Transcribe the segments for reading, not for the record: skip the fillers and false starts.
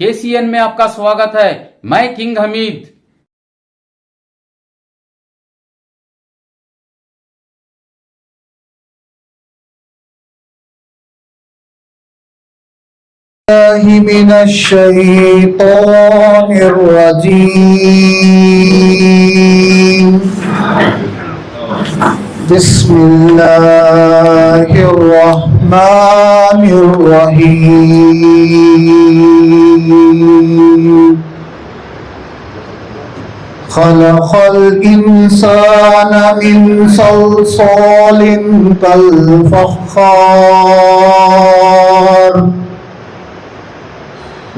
KCN में आपका स्वागत है। मैं किंग हमीद। मिनश्शैतानिर्रजीम बिस्मिल्लाहिर्रहमानिर्रहीम खलक़ल इंसान मिन सलसालिन कल्फख़्खार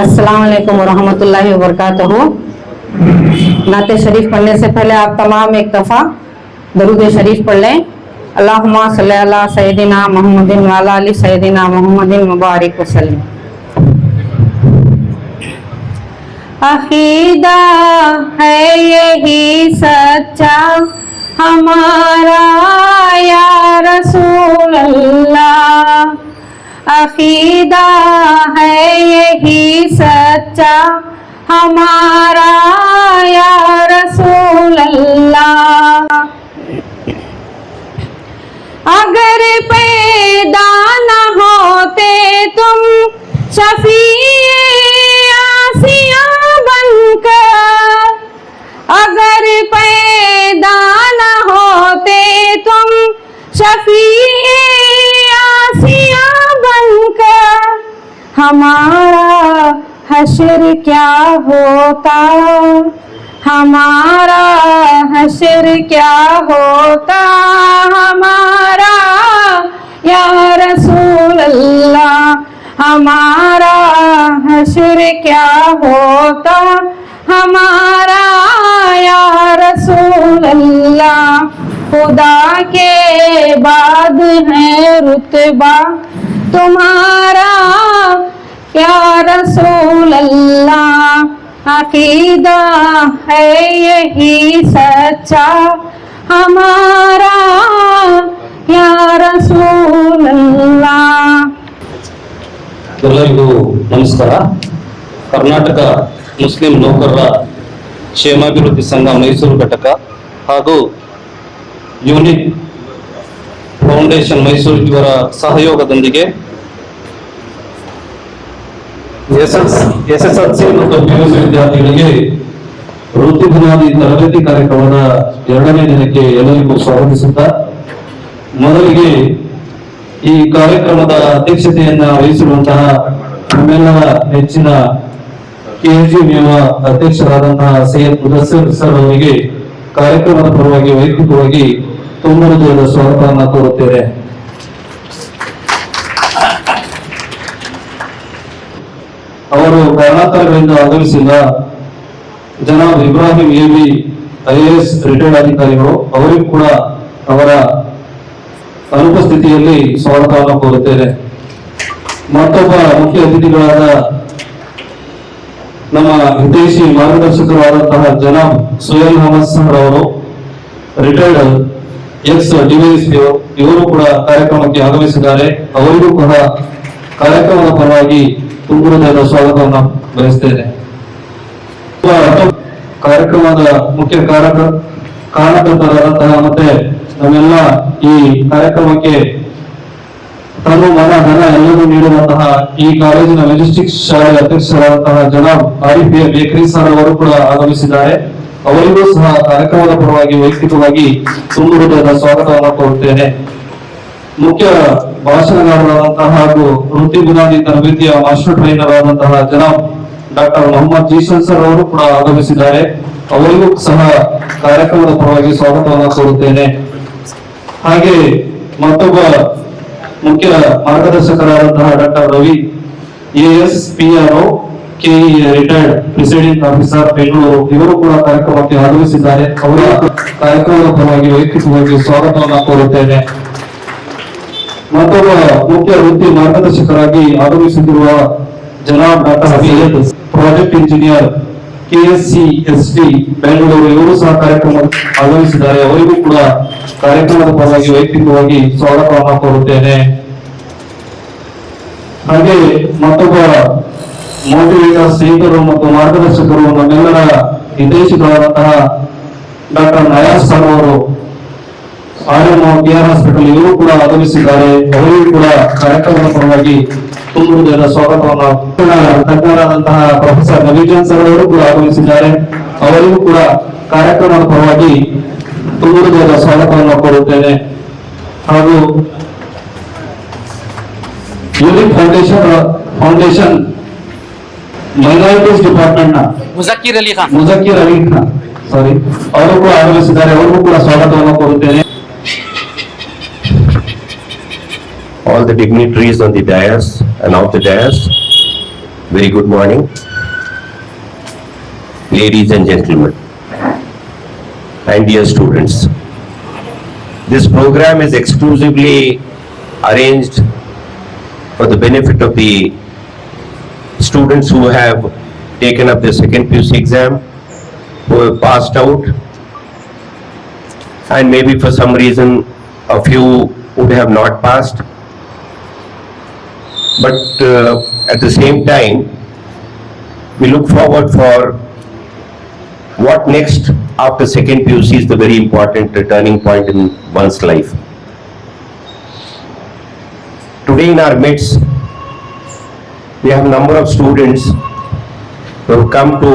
अस्सलाम वालेकुम वरहमतुल्लाहि वबरकातुहू। नाते शरीफ पढ़ने से पहले आप तमाम एक दफ़ा दरूद शरीफ पढ़ लें। अल्लाहुम्मा सल्ली अला सय्यदिना मुहम्मदिन व अला आलि सय्यदिना मुहम्मदिन मुबारक वसल्लम। अक़ीदा है यही सच्चा हमारा या रसूल अल्लाह, अक़ीदा है यही सच्चा हमारा या रसूल अल्लाह। अगर पैदा न होते तुम शफ़ीए आसिया बनकर, अगर पैदा न होते तुम शफ़ीए आसिया बनकर, हमारा हश्र क्या होता, हमारा हश्र क्या होता हमारा या रसूल अल्लाह, हमारा हश्र क्या होता हमारा या रसूल अल्लाह। खुदा के बाद है रुतबा तुम्हारा या रसूल अल्लाह, अक़ीदा है यही सच्चा हमारा या रसूल अल्लाह। ಎಲ್ಲರಿಗೂ ನಮಸ್ಕಾರ। ಕರ್ನಾಟಕ ಮುಸ್ಲಿಂ ನೌಕರರ ಕ್ಷೇಮಾಭಿವೃದ್ಧಿ ಸಂಘ ಮೈಸೂರು ಘಟಕ ಹಾಗೂ ಯೂನಿಕ್ ಫೌಂಡೇಶನ್ ಮೈಸೂರು ಇವರ ಸಹಯೋಗದೊಂದಿಗೆ ಎಸ್ಎಸ್ಎಲ್ಸಿ ಮತ್ತು ಪಿಯುಸಿ ವಿದ್ಯಾರ್ಥಿಗಳಿಗೆ ವೃತ್ತಿ ಬುನಾದಿ ತರಬೇತಿ ಕಾರ್ಯಕ್ರಮದ 2ನೇ ದಿನಕ್ಕೆ ಎಲ್ಲರಿಗೂ ಸ್ವಾಗತಿಸುತ್ತಾ, ಮೊದಲಿಗೆ ಈ ಕಾರ್ಯಕ್ರಮದ ಅಧ್ಯಕ್ಷತೆಯನ್ನ ವಹಿಸಿರುವಂತಹ ನಮ್ಮೆಲ್ಲರ ನೆಚ್ಚಿನ ಕೆಎಸ್ಯುವಿನ ಅಧ್ಯಕ್ಷರಾದಂತಹ ಸೈಯದ್ ಮುದಸ್ಸಿರ್ ಸರ್ ಅವರಿಗೆ ಕಾರ್ಯಕ್ರಮದ ಪರವಾಗಿ ವೈಯಕ್ತಿಕವಾಗಿ ತುಂಬ ಹೃದಯದ ಸ್ವಾಗತವನ್ನು ಕೋರುತ್ತೇನೆ। ಅವರು ಕಾರಣಾಂತರಗಳಿಂದ ಆಗಮಿಸಿಲ್ಲ ಜನಾಬ್ ಇಬ್ರಾಹಿಂ ಎಬಿ ಐಎಎಸ್ ರಿಟೈರ್ಡ್ ಅಧಿಕಾರಿಗಳು, ಅವರಿಗೂ ಕೂಡ ಅವರ ಅನುಪಸ್ಥಿತಿಯಲ್ಲಿ ಸ್ವಾಗತವನ್ನು ಕೋರುತ್ತೇನೆ। ಮತ್ತೊಬ್ಬ ಮುಖ್ಯ ಅತಿಥಿಗಳಾದ ನಮ್ಮ ಹಿತೈಷಿ ಮಾರ್ಗದರ್ಶಕರಾದಂತಹ ಜನಾಬ್ ಸುಹೇಲ್ ಅಹಮದ್ ಸರ್ ಅವರು, ರಿಟೈರ್ಡ್ ಎಕ್ಸ್ ಡಿವೈಎಸ್ಪಿ, ಇವರು ಕೂಡ ಕಾರ್ಯಕ್ರಮಕ್ಕೆ ಆಗಮಿಸಿದ್ದಾರೆ। ಅವರಿಗೂ ಕೂಡ ಕಾರ್ಯಕ್ರಮದ ಪರವಾಗಿ ತುಂಬ ಹೃದಯದ ಸ್ವಾಗತವನ್ನು ಬಯಸ್ತೇನೆ। ಕಾರ್ಯಕ್ರಮದ ಮುಖ್ಯ ಕಾರಣಕರ್ತರಾದಂತಹ ಮತ್ತೆ ನಮ್ಮೆಲ್ಲ ಈ ಕಾರ್ಯಕ್ರಮಕ್ಕೆ ತನು ಮನ ಧನ ಎಲ್ಲವೂ ನೀಡುವಂತಹ ಈ ಕಾಲೇಜಿನ ಮೆಜೆಸ್ಟಿಕ್ಸ್ ಶಾಲೆಯ ಅಧ್ಯಕ್ಷರಾದಂತಹ ಜನಾಬ್ ಆರಿಫ್ ಬೇಕರಿ ಸರ್ ಅವರು ಕೂಡ ಆಗಮಿಸಿದ್ದಾರೆ. ಅವರಿಗೂ ಸಹ ಕಾರ್ಯಕ್ರಮದ ಪರವಾಗಿ ವೈಯಕ್ತಿಕವಾಗಿ ತುಂಬ ಹೃದಯದ ಸ್ವಾಗತವನ್ನು ಕೋರುತ್ತೇನೆ. ಮುಖ್ಯ ಭಾಷಣಗಾರರಾದಂತಹ ಹಾಗೂ ವೃತ್ತಿ ಬುನಾದಿ ತರಬೇತಿಯ ಮಾಸ್ಟರ್ ಟ್ರೈನರ್ ಆದಂತಹ ಜನಾಬ್ ಡಾಕ್ಟರ್ ಮೊಹಮ್ಮದ್ ಜೀಸನ್ ಸರ್ ಅವರು ಕೂಡ ಆಗಮಿಸಿದ್ದಾರೆ. ಅವರಿಗೂ ಸಹ ಕಾರ್ಯಕ್ರಮದ ಪರವಾಗಿ ಸ್ವಾಗತವನ್ನು ಕೋರುತ್ತೇನೆ. ಹಾಗೆ ಮತ್ತೊಬ್ಬ ಮುಖ್ಯ ಮಾರ್ಗದರ್ಶಕರಾದಂತಹ doctor Ravi ASPRO KE retired presiding officer Bengaluru, ಇವರು ಕೂಡ ಕಾರ್ಯಕ್ರಮಕ್ಕೆ ಆಗಮಿಸಿದ್ದಾರೆ. ಅವರ ಕಾರ್ಯಕ್ರಮದ ಪರವಾಗಿ ವೈಯಕ್ತಿಕವಾಗಿ ಸ್ವಾಗತವನ್ನು ಕೋರುತ್ತೇನೆ. ಮತ್ತೊಬ್ಬ ಮುಖ್ಯ ವೃತ್ತಿ ಮಾರ್ಗದರ್ಶಕರಾಗಿ ಆಗಮಿಸುತ್ತಿರುವ ಜನಾಬ್ doctor Hafeez project engineer KSCST Bengaluru, ಇವರು ಸಹ ಕಾರ್ಯಕ್ರಮ ಆಗಮಿಸಿದ್ದಾರೆ. ಅವರಿಗೂ ಕೂಡ ಕಾರ್ಯಕ್ರಮದ ಪರವಾಗಿ ವೈಯಕ್ತಿಕವಾಗಿ ಸ್ವಾಗತವನ್ನು ಕೋರುತ್ತೇನೆ. ಹಾಗೆ ಮತ್ತೊಬ್ಬ ಮೋಟಿವೇಟರ್ ಸ್ನೇಹಿತರು ಮತ್ತು ಮಾರ್ಗದರ್ಶಕರು ನಮ್ಮೆಲ್ಲರ ಹಿತೈಷಿಗಳಾದಂತಹ ಡಾಕ್ಟರ್ ನಯಾಸ್ ಸರ್ ಅವರು RMO KR ಹಾಸ್ಪಿಟಲ್, ಇವರು ಕೂಡ ಆಗಮಿಸಿದ್ದಾರೆ. ಅವರಿಗೂ ಕೂಡ ಕಾರ್ಯಕ್ರಮದ ಪರವಾಗಿ ತುಂಬ ಹೃದಯದ ಸ್ವಾಗತವನ್ನು. ತಜ್ಞರಾದಂತಹ ಪ್ರೊಫೆಸರ್ ನವೀಜನ್ ಸರ್ ಅವರು ಕೂಡ ಆಗಮಿಸಿದ್ದಾರೆ. ಅವರಿಗೂ ಕೂಡ ಕಾರ್ಯಕ್ರಮದ ಪರವಾಗಿ ತುಂಬ ಹೃದಯದ ಸ್ವಾಗತವನ್ನು ಕೋರುತ್ತೇನೆ. ಹಾಗೂ ಯೂನಿಕ್ ಫೌಂಡೇಶನ್ ಮೈನಾರಿಟೀಸ್ ಡಿಪಾರ್ಟ್ಮೆಂಟ್ ನ ಮುಜಕ್ಕಿರ್ ಅಲಿ ಖಾನ್ ಸಾರಿ, ಅವರು ಕೂಡ ಆಗಮಿಸಿದ್ದಾರೆ. ಅವರಿಗೂ ಕೂಡ ಸ್ವಾಗತವನ್ನು ಕೋರುತ್ತೇನೆ. All the dignitaries on the dais and off the dais, very good morning. Ladies and gentlemen, and dear students, this program is exclusively arranged for the benefit of the students who have taken up the second PUC exam, who have passed out, and maybe for some reason a few would have not passed. But at the same time, we look forward for what next after second PUC is the very important turning point in one's life. Today in our midst, we have a number of students who have come to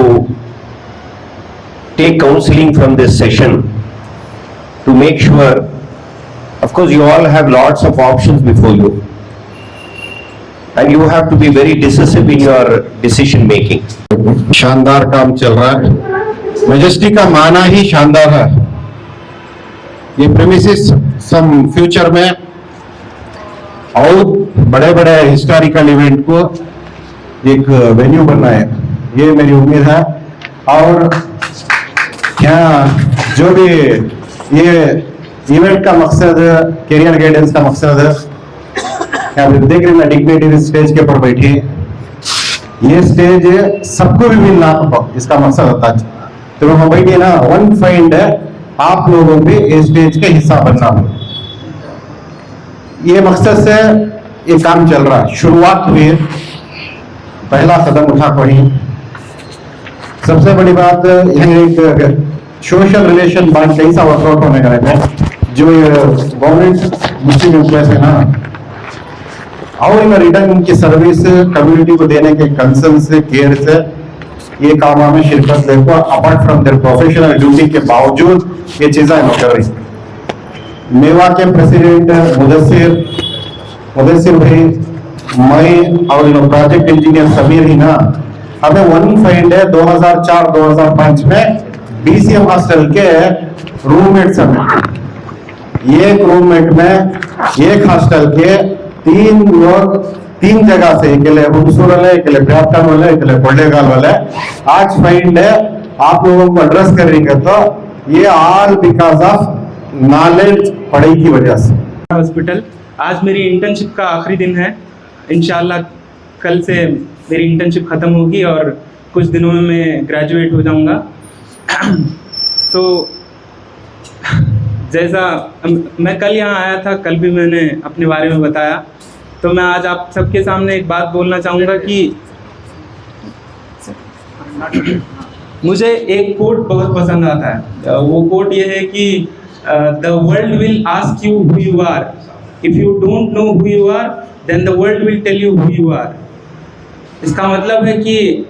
take counseling from this session to make sure, of course, you all have lots of options before you. And you have to be very decisive in your decision making. शानदार काम चल रहा है। Majestic का माना ही शानदार है। ये प्रेमिसेस सम फ्यूचर में और बड़े बड़े हिस्टोरिकल इवेंट को एक वेन्यू बनना है, ये मेरी उम्मीद है। और क्या जो भी ये इवेंट का मकसद, कैरियर गाइडेंस का मकसद, आप देख रहे हैं डिग्निटी स्टेज के ऊपर बैठी, ये स्टेज सबको भी मिलना इसका मकसद होता है। तो हम बैठे ना, वन फाइंड है आप लोगों भी इस स्टेज के हिस्सा बनना हो, ये मकसद से ये काम चल रहा है। शुरुआत हुई, पहला कदम उठा कोई। सबसे बड़ी बात यहाँ एक सोशल रिलेशन बात कैसा वर्कआउट होने का है, जो गवर्नमेंट मुस्लिम एम्प्लॉयज है ना, और इन रिटर्न की सर्विस कम्युनिटी को देने के कंसर्न से, केयर से ये काम में शिरकत देखो, apart from their professional duty के बावजूद ये चीजें कर रही। मेवा के प्रेसिडेंट मुदस्सिर भाई, मैं और प्रोजेक्ट इंजीनियर समीर ही ना, हमें वन फाइंड है 2004-2005 में BCM हॉस्टल के रूममेट्स हमें, एक रूममेट में एक हॉस्टल के 3 लोग 3 जगह से, एक हुमसूर वाले, एक प्यापटन वाले, एक कोल्डेगाल वाले, आज फाइंड है आप लोगों को एड्रेस करेंगे। तो ये ऑल बिकॉज ऑफ नॉलेज, पढ़ाई की वजह से। हॉस्पिटल, आज मेरी इंटर्नशिप का आखिरी दिन है। इंशाल्लाह कल से मेरी इंटर्नशिप ख़त्म होगी और कुछ दिनों में मैं ग्रेजुएट हो जाऊंगा। तो जैसा मैं कल यहाँ आया था, कल भी मैंने अपने बारे में बताया, तो मैं आज आप सबके सामने एक बात बोलना चाहूँगा कि मुझे एक कोट बहुत पसंद आता है। वो कोट ये है कि the world will ask you who you are, if you don't know who you are then the world will tell you who you are. इसका मतलब है कि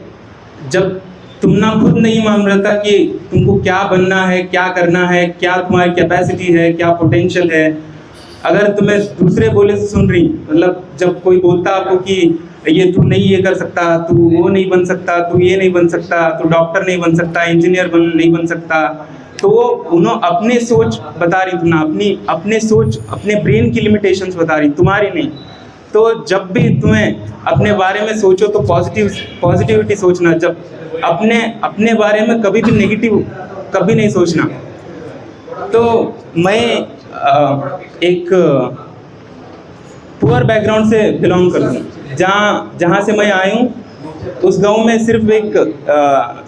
जब तुम ना खुद नहीं मान रहा था कि तुमको क्या बनना है, क्या करना है, क्या तुम्हारी कैपेसिटी है, क्या पोटेंशियल है, अगर तुम्हें दूसरे बोले से सुन रही, मतलब जब कोई बोलता आपको कि ये तू नहीं ये कर सकता, तू वो नहीं बन सकता, तू ये नहीं बन सकता, तू डॉक्टर नहीं बन सकता, इंजीनियर नहीं बन सकता, तो वो उन्होंने अपने सोच बता रही, तुमने अपने सोच, अपने ब्रेन की लिमिटेशंस बता रही, तुम्हारी नहीं। तो जब भी तुम्हें अपने बारे में सोचो तो पॉजिटिविटी सोचना, जब अपने बारे में कभी भी नेगेटिव कभी नहीं सोचना। तो मैं एक पुअर बैकग्राउंड से बिलोंग करता हूँ। जहाँ से मैं आया हूँ उस गांव में सिर्फ एक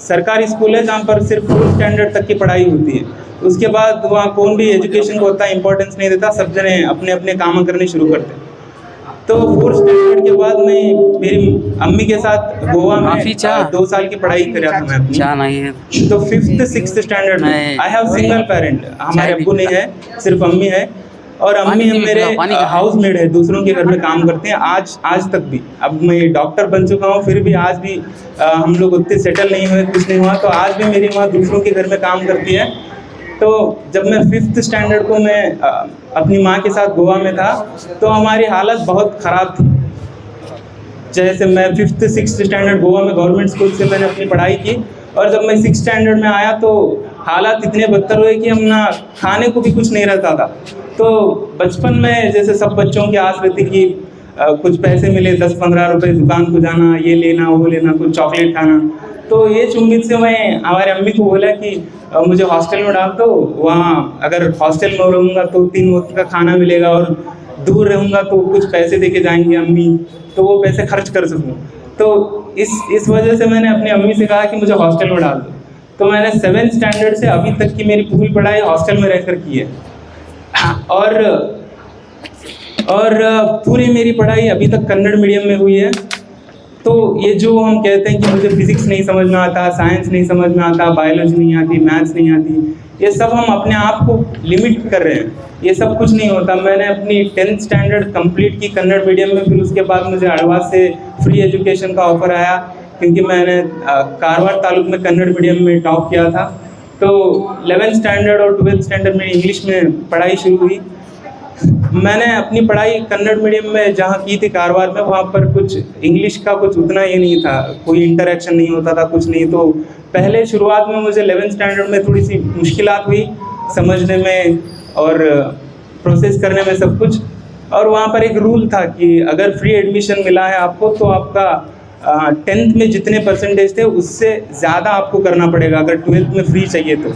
सरकारी स्कूल है जहाँ पर सिर्फ 4th स्टैंडर्ड तक की पढ़ाई होती है। उसके बाद वहाँ कौन भी एजुकेशन को उतना इंपॉर्टेंस नहीं देता, सब जने अपने अपने काम करने शुरू करते हैं। तो 4th स्टैंडर्ड के बाद मैं मेरी अम्मी के साथ गोवा में 2 साल की पढ़ाई कर रहा था मैं अपनी। तो 5th 6th स्टैंडर्ड में आई हैव सिंगल पेरेंट, हमारे अब्बू नहीं है, सिर्फ अम्मी है। और अम्मी मेरे हाउस मेड है, दूसरों के घर में काम करते हैं आज तक भी। अब मैं डॉक्टर बन चुका हूँ, फिर भी आज भी हम लोग उतने सेटल नहीं हुए, कुछ नहीं हुआ, तो आज भी मेरी माँ दूसरों के घर में काम करती है। तो जब मैं 5th स्टैंडर्ड को मैं अपनी माँ के साथ गोवा में था तो हमारी हालत बहुत ख़राब थी। जैसे मैं 5th 6th स्टैंडर्ड गोवा में गवर्नमेंट स्कूल से मैंने अपनी पढ़ाई की, और जब मैं 6th स्टैंडर्ड में आया तो हालात इतने बदतर हुए कि हम ना खाने को भी कुछ नहीं रहता था। तो बचपन में जैसे सब बच्चों की आस रहती कि कुछ पैसे मिले, 10-15 रुपए दुकान को जाना, ये लेना वो लेना, कुछ चॉकलेट खाना। तो ये उम्मीद से मैं हमारे अम्मी को बोला कि मुझे हॉस्टल में डाल दो, वहाँ अगर हॉस्टल में रहूँगा तो 3 वक्त का खाना मिलेगा, और दूर रहूँगा तो कुछ पैसे दे के जाएंगे अम्मी, तो वो पैसे खर्च कर सकूँ। तो इस वजह से मैंने अपनी अम्मी से कहा कि मुझे हॉस्टल में डाल दो। तो मैंने 7th स्टैंडर्ड से अभी तक की मेरी पूरी पढ़ाई हॉस्टल में रहकर की है, और पूरी मेरी पढ़ाई अभी तक कन्नड़ मीडियम में हुई है। तो ये जो हम कहते हैं कि मुझे फिजिक्स नहीं समझ में आता, साइंस नहीं समझ में आता, बायोलॉजी नहीं आती, मैथ्स नहीं आती, ये सब हम अपने आप को लिमिट कर रहे हैं। ये सब कुछ नहीं होता। मैंने अपनी 10th स्टैंडर्ड कंप्लीट की कन्नड़ मीडियम में, फिर उसके बाद मुझे अड़वा से फ्री एजुकेशन का ऑफर आया, क्योंकि मैंने कारवार तालुक में कन्नड़ मीडियम में टॉप किया था। तो 11th स्टैंडर्ड और 12th स्टैंडर्ड में इंग्लिश में पढ़ाई शुरू हुई। मैंने अपनी पढ़ाई कन्नड़ मीडियम में जहाँ की थी कारवार में, वहाँ पर कुछ इंग्लिश का कुछ उतना ये नहीं था, कोई इंटरेक्शन नहीं होता था, कुछ नहीं। तो पहले शुरुआत में मुझे 11th स्टैंडर्ड में थोड़ी सी मुश्किलात हुई समझने में और प्रोसेस करने में सब कुछ। और वहाँ पर एक रूल था कि अगर फ्री एडमिशन मिला है आपको तो आपका 10th में जितने परसेंटेज थे उससे ज़्यादा आपको करना पड़ेगा अगर 12th में फ्री चाहिए तो।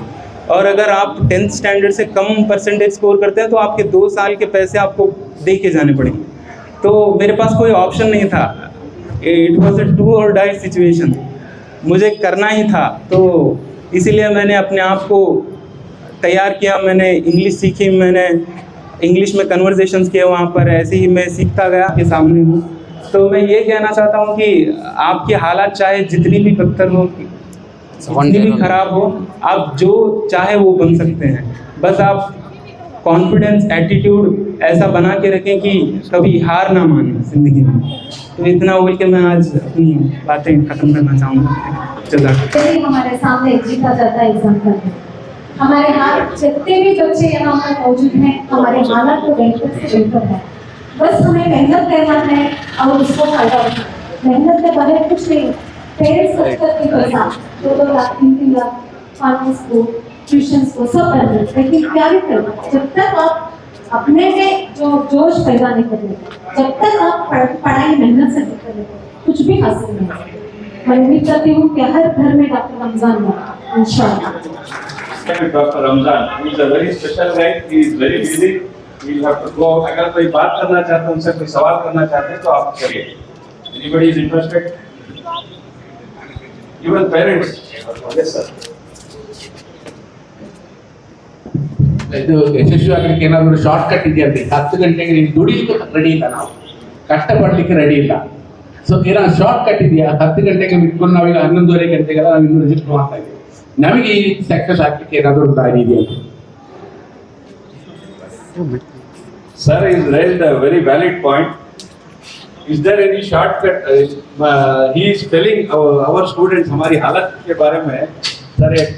और अगर आप 10th स्टैंडर्ड से कम परसेंटेज स्कोर करते हैं तो आपके 2 साल के पैसे आपको दे के जाने पड़ेंगे। तो मेरे पास कोई ऑप्शन नहीं था, इट वॉज अ डू और डाई सिचुएशन, मुझे करना ही था। तो इसीलिए मैंने अपने आप को तैयार किया, मैंने इंग्लिश सीखी, मैंने इंग्लिश में कन्वर्सेशंस किए वहाँ पर, ऐसे ही मैं सीखता गया के सामने हूँ। तो मैं ये कहना चाहता हूँ कि आपकी हालात चाहे जितनी भी बदतर हो, जितनी भी खराब हो, आप जो चाहे वो बन सकते हैं। बस आप कॉन्फिडेंस, एटीट्यूड ऐसा बना के रखें कि कभी हार ना माने ज़िंदगी में। तो इतना बोल के मैं आज अपनी बातें ख़त्म करना चाहूँगा। चलिए हमारे सामने जीता जाता एग्जाम्पल है। हमारे यहाँ जितने भी बच्चे यहाँ पर मौजूद हैं, हमारे हालात को बेहतर से बेहतर है। बस हमें मेहनत करना है और उसको फायदा उठाना। मेहनत के बगैर कुछ नहीं। पेरेंट्स खर्च करके पैसा 2-2 लाख 3-3 लाख फार्मेस को, ट्यूशन्स को सब कर देते, लेकिन क्या भी करना, जब तक आप अपने में जो जोश पैदा नहीं करेंगे, जब तक आप पढ़ाई मेहनत से नहीं करेंगे, कुछ भी हासिल नहीं होगा। मैं उम्मीद करती हूँ कि हर घर में डॉक्टर रमजान होगा इंशाअल्लाह। Dr. Ramzan, who is a very special guy, he is very busy. We will have to go out. अगर कोई बात करना चाहते हैं, उनसे कोई सवाल करना चाहते हैं तो आप करिए. Anybody is interested? Even parents. Yes, sir. ಇದು ಯಶಸ್ವಿಯಾಗಲಿಕ್ಕೆ ಏನಾದರೂ ಶಾರ್ಟ್ ಕಟ್ ಇದೆಯಂತೆ. 10 ಗಂಟೆಗೆ ನೀವು ದುಡಿಲಿಕ್ಕೆ ರೆಡಿ ಇಲ್ಲ, ನಾವು ಕಷ್ಟಪಡಲಿಕ್ಕೆ ರೆಡಿ ಇಲ್ಲ. ಸೊ ಏನಾದ್ರು ಶಾರ್ಟ್ ಕಟ್ ಇದೆಯಾ? 10 ಗಂಟೆಗೆ ಬಿಟ್ಕೊಂಡು ನಾವೀಗ 11:30 ಗಂಟೆಗೆಲ್ಲ ನಾವು ಇನ್ನೂ ರಿಜಿಸ್ಟರ್ ಮಾಡ್ತಾ ಇದ್ದೀವಿ. ನಮಗೆ ಈ ರೀತಿ ಸಕ್ಸಸ್ ಆಗ್ಲಿಕ್ಕೆ ಏನಾದರೂ ಒಂದು ದಾರಿ ಇದೆಯಾ? Sir is raised a very valid point. Is there any shortcut? He is telling our students हमारी हालत के बारे में सर एक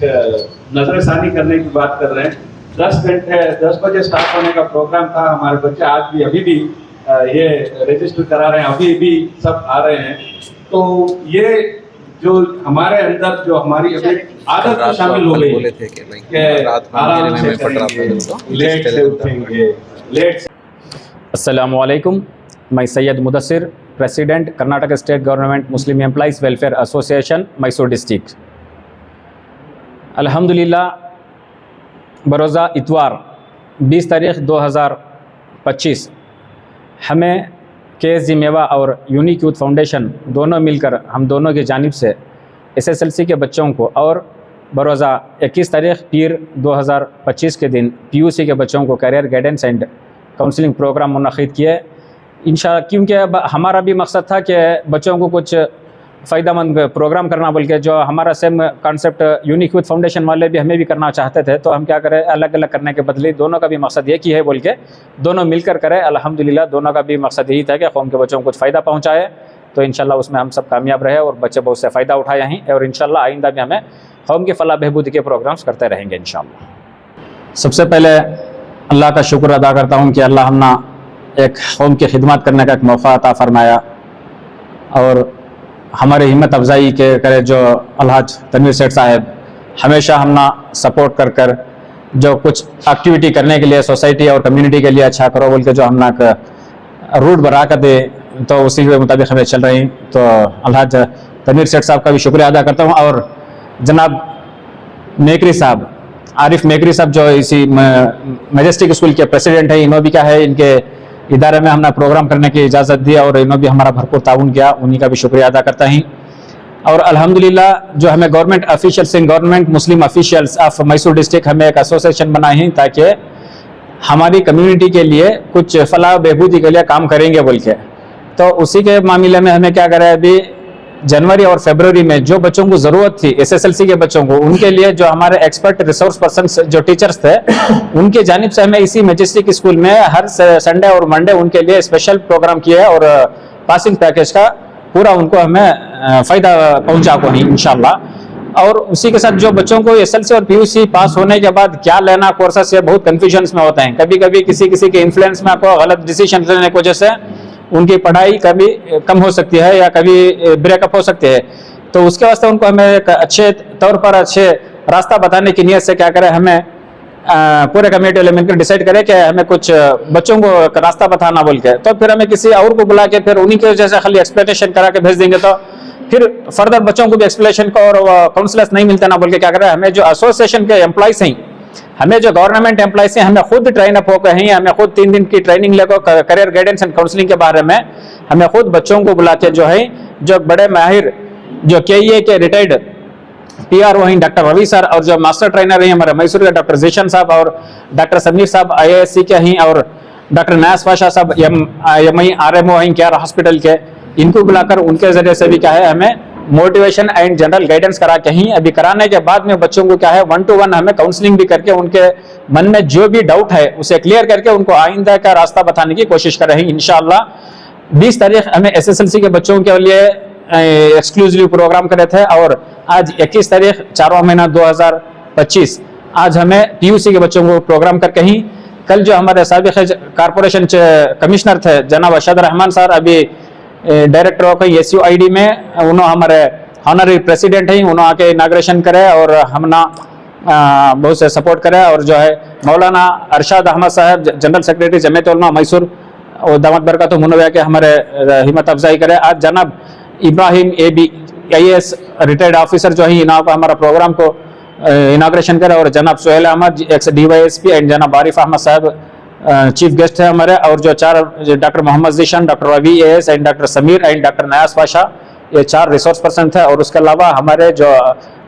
नजरसानी करने की बात कर रहे हैं। 10 बजे स्टार्ट होने का प्रोग्राम था। हमारे बच्चे आज भी अभी भी ये रजिस्टर करा रहे हैं, अभी भी सब आ रहे हैं। तो ये जो हमारे अंदर जो हमारी अभी आदत में शामिल हो गई कि आराम से करेंगे, लेट से उठेंगे, लेट से। अस्सलामुअलैकुम, मैं Syed Mudassir, president Karnataka state government Muslim employees welfare association Mysore district. अल्हम्दुलिल्लाह बरोज़ा इतवार 20 तारीख़ 2025 हमें KSG मेवा और यूनिक यूथ फाउंडेशन दोनों मिलकर हम दोनों की जानिब से SSLC के बच्चों को और बरोज़ा 21 तारीख़ पीर 2025 के दिन PUC के बच्चों को career guidance and counselling programme मुनक़िद किए इंशाअल्लाह। क्योंकि अब हमारा भी मकसद था कि बच्चों को कुछ फ़ायदेमंद प्रोग्राम करना, बल्कि जो हमारा same concept unique youth foundation वाले भी हमें भी करना चाहते थे, तो हम क्या करें अलग अलग करने के बदले दोनों का भी मकसद एक ही है बोल के दोनों मिलकर करें। अल्हम्दुलिल्लाह दोनों का भी मकसद यही था कि कौम के बच्चों को कुछ फ़ायदा पहुँचाए, तो इंशाअल्लाह उसमें हम सब कामयाब रहे और बच्चे बहुत से फ़ायदा उठाए हैं और इंशाअल्लाह आइंदा भी हमें कौम की फलाह बहबूदी के प्रोग्राम्स करते रहेंगे इंशाअल्लाह। सबसे पहले अल्लाह का शुक्र अदा करता हूँ कि अल्लाह हमने एक कौम की खिदमत करने का एक मौका अता फरमाया और हमारे हिम्मत अफजाई के करे जो अलहाज तनवीर सेठ साहब हमेशा हमना सपोर्ट कर कर जो कुछ एक्टिविटी करने के लिए सोसाइटी और कम्युनिटी के लिए अच्छा करो बोल के जो हमना रूट बना कर दे, तो उसी के मुताबिक हमें चल रही। तो अलहाज तनवीर सेठ साहब का भी शुक्रिया अदा करता हूँ और जनाब मेकरी साहब, आरिफ मेकरी साहब जो इसी मैजेस्टिक स्कूल के प्रेसिडेंट है, इन्होंने भी क्या है इनके इदारे में हमने प्रोग्राम करने की इजाज़त दी और इन्होंने भी हमारा भरपूर ताउन किया, उन्हीं का भी शुक्रिया अदा करता ही। और अल्हम्दुलिल्लाह जो हमें government officials in government Muslim officials of Mysore district हमें एक एसोसिएशन बनाए हैं ताकि हमारी कम्युनिटी के लिए कुछ फलाह बहबूदी के लिए काम करेंगे बोल के। तो उसी के मामले में हमें क्या करें, अभी जनवरी और फरवरी में जो बच्चों को ज़रूरत थी SSLC के बच्चों को, उनके लिए जो हमारे एक्सपर्ट रिसोर्स पर्सन जो टीचर्स थे उनके जानिब से हमें इसी मैजेस्टिक स्कूल में हर संडे और मंडे उनके लिए स्पेशल प्रोग्राम किया और पासिंग पैकेज का पूरा उनको हमें फ़ायदा पहुंचा को नहीं इंशाल्लाह। और उसी के साथ जो बच्चों को SSLC और PUC पास होने के बाद क्या लेना कोर्सेस, ये बहुत कन्फ्यूजन में होते हैं। कभी कभी किसी के इन्फ्लुएंस में आपको गलत डिसीजन लेने की वजह से उनकी पढ़ाई कभी कम हो सकती है या कभी ब्रेकअप हो सकती है। तो उसके वास्ते उनको हमें एक अच्छे तौर पर अच्छे रास्ता बताने की नीयत से क्या करें, हमें पूरे कमेटी वाले मिलकर डिसाइड करें कि हमें कुछ बच्चों को रास्ता बताना बोल के, तो फिर हमें किसी और को बुला के फिर उन्हीं के जैसे खाली एक्सप्लेनेशन करा के भेज देंगे, तो फिर फर्दर बच्चों को भी एक्सप्लेनेशन को और काउंसलर्स नहीं मिलते ना बोल के क्या करें, हमें जो एसोसिएशन के एम्प्लॉयज हैं, हमें जो गवर्नमेंट एम्प्लॉयज हैं, हमें खुद ट्रेन अप होकर हैं, हमें खुद 3 दिन की ट्रेनिंग लेकर करियर गाइडेंस एंड काउंसलिंग के बारे में हमें खुद बच्चों को बुला के जो है जो बड़े माहिर जो KEA के रिटायर्ड PRO हैं डॉक्टर रवि सर और जो मास्टर ट्रेनर हैं हमारे मैसूर के डॉक्टर जीशन साहब और डॉक्टर समीर साहब IASC के हैं और डॉक्टर नयाज पाशा साहब MI RMO हैं केयर हॉस्पिटल के, इनको बुलाकर उनके जरिए से भी क्या है हमें मोटिवेशन एंड जनरल गाइडेंस करा के ही अभी कराने के बाद में बच्चों को क्या है 1-to-1 हमें काउंसलिंग भी करके उनके मन में जो भी डाउट है उसे क्लियर करके उनको आइंदा का रास्ता बताने की कोशिश कर रहे हैं इंशाअल्लाह। 20 तारीख हमें SSLC के बच्चों के लिए एक्सक्लूसिव प्रोग्राम करे थे और आज 21 तारीख 4वां महीना 2025 आज हमें PUC के बच्चों को प्रोग्राम करके ही कल जो हमारे साबिक कारपोरेशन कमिश्नर थे जनाब अरशद रहमान सर अभी डायरेक्टर ऑफ SUID में उन्होंने हमारे ऑनररी प्रेसिडेंट हैं, उन्होंने आके इनाग्रेशन करे और हमना बहुत से सपोर्ट करे और जो है मौलाना अरशद अहमद साहब जनरल सेक्रेटरी जमीयत उलमा मैसूर और दामद बरकत मुनव्या के हमारे हिम्मत अफजाई करे। आज जनाब Ibrahim AB IAS retired officer जो है इन्हों का हमारा प्रोग्राम को इनाग्रेशन करे और जनाब Sohail Ahmed ex DYSP and जनाब आरिफ अहमद साहब चीफ गेस्ट है हमारे और जो 4 doctor Mohammad Zeeshan, doctor Ravi AS and doctor Sameer and doctor Niyaz Pasha, ये 4 रिसोर्स पर्सन थे और उसके अलावा हमारे जो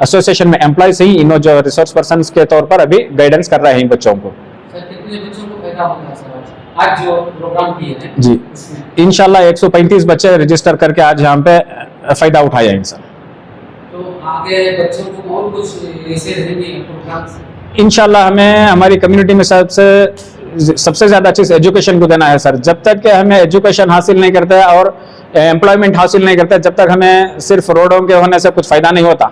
एसोसिएशन में एम्प्लॉयज हैं इन्होंने जो रिसोर्स पर्सन के तौर पर अभी गाइडेंस कर रहे हैं बच्चों को। आज जो प्रोग्राम किए हैं जी इंशाल्लाह 135 बच्चे रजिस्टर करके आज यहाँ पे फायदा उठाए हैं सर। तो आपके बच्चों को और कुछ ऐसे रहेंगे प्रोग्राम्स? इंशाल्लाह हमें हमारी कम्युनिटी में सबसे ज़्यादा चीज़ एजुकेशन को देना है सर। जब तक कि हमें एजुकेशन हासिल नहीं करते और एम्प्लॉयमेंट हासिल नहीं करते, जब तक हमें सिर्फ रोडों के होने से कुछ फ़ायदा नहीं होता।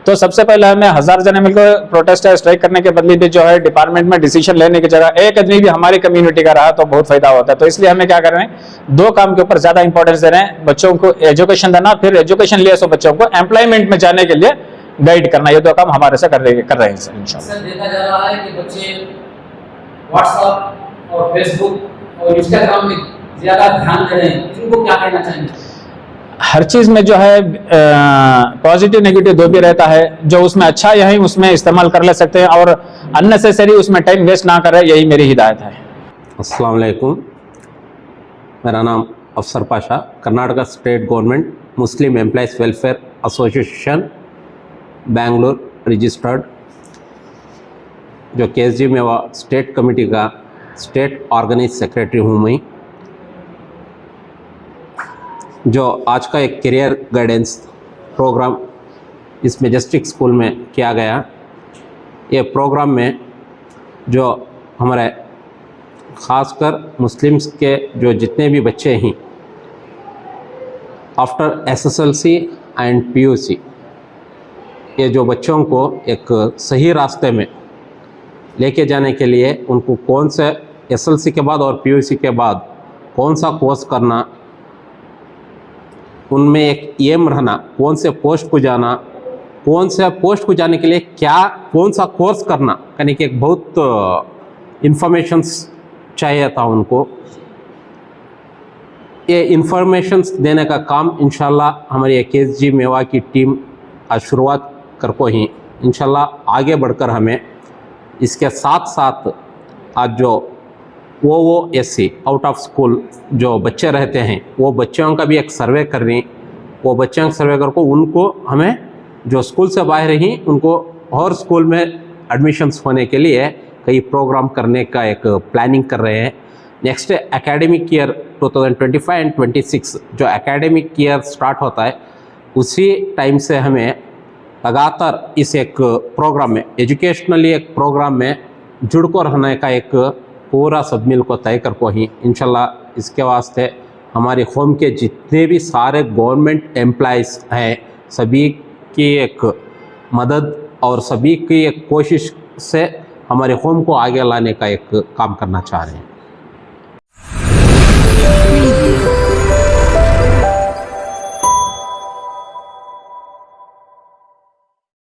तो सबसे पहले हमें 1000 जने मिलकर प्रोटेस्ट या स्ट्राइक करने के बदले भी जो है डिपार्टमेंट में डिसीजन लेने की जगह एक आदमी भी हमारी कम्युनिटी का रहा तो बहुत फायदा होता है। तो इसलिए हमें क्या कर रहे हैं, 2 काम के ऊपर ज़्यादा इंपॉर्टेंस दे रहे हैं, बच्चों को एजुकेशन देना, फिर एजुकेशन लिए सो बच्चों को एम्प्लॉयमेंट में जाने के लिए गाइड करना। ये 2 काम हमारे से कर रहे हैं सर इंशाल्लाह। सर देखा जा रहा है कि बच्चे व्हाट्सएप और फेसबुक और इंस्टाग्राम में ज़्यादा ध्यान दे रहे हैं, इनको क्या कहना चाहेंगे? हर चीज़ में जो है पॉजिटिव नेगेटिव 2 भी रहता है। जो उसमें अच्छा है उसमें इस्तेमाल कर ले सकते हैं और अननेसेसरी उसमें टाइम वेस्ट ना करें, यही मेरी हिदायत है। अस्सलाम वालेकुम, मेरा नाम Afsar Pasha, Karnataka state government Muslim employees welfare association Bengaluru registered, जो केएसजी मेवा स्टेट कमेटी का स्टेट ऑर्गेनाइज सेक्रेटरी हूँ मैं। जो आज का एक करियर गाइडेंस प्रोग्राम इस मैजेस्टिक स्कूल में किया गया, ये प्रोग्राम में जो हमारे ख़ासकर मुस्लिम्स के जो जितने भी बच्चे हैं आफ्टर एसएसएलसी एंड पीयूसी, ये जो बच्चों को एक सही रास्ते में लेके जाने के लिए उनको कौन से एसएसएलसी के बाद और पीयूसी के बाद कौन सा कोर्स करना, उनमें एक एम रहना, कौन से पोस्ट को जाना, कौन से पोस्ट को जाने के लिए कौन सा कोर्स करना, यानी कि एक बहुत इन्फॉर्मेशंस चाहिए था उनको। ये इन्फॉर्मेशंस देने का काम इंशाल्लाह हमारी केएसजी मेवा की टीम आज शुरुआत कर को ही इंशाल्लाह आगे बढ़कर हमें इसके साथ साथ आज जो OOSC आउट ऑफ स्कूल जो बच्चे रहते हैं वो बच्चों का भी एक सर्वे करनी, वो बच्चों का सर्वे करके उनको हमें जो स्कूल से बाहर ही उनको और स्कूल में एडमिशन्स होने के लिए कई प्रोग्राम करने का एक प्लानिंग कर रहे हैं। नेक्स्ट एकेडमिक ईयर 2025 एंड 26 जो एकेडमिक ईयर स्टार्ट होता है उसी टाइम से हमें लगातार इस एक प्रोग्राम में एजुकेशनली एक प्रोग्राम में जुड़ कर रहने का एक पूरा सबमिल को तय कर को ही इंशाल्लाह इसके वास्ते हमारे होम के जितने भी सारे गवर्नमेंट एम्प्लॉयज़ हैं सभी की एक मदद और सभी की एक कोशिश से हमारे होम को आगे लाने का एक काम करना चाह रहे हैं।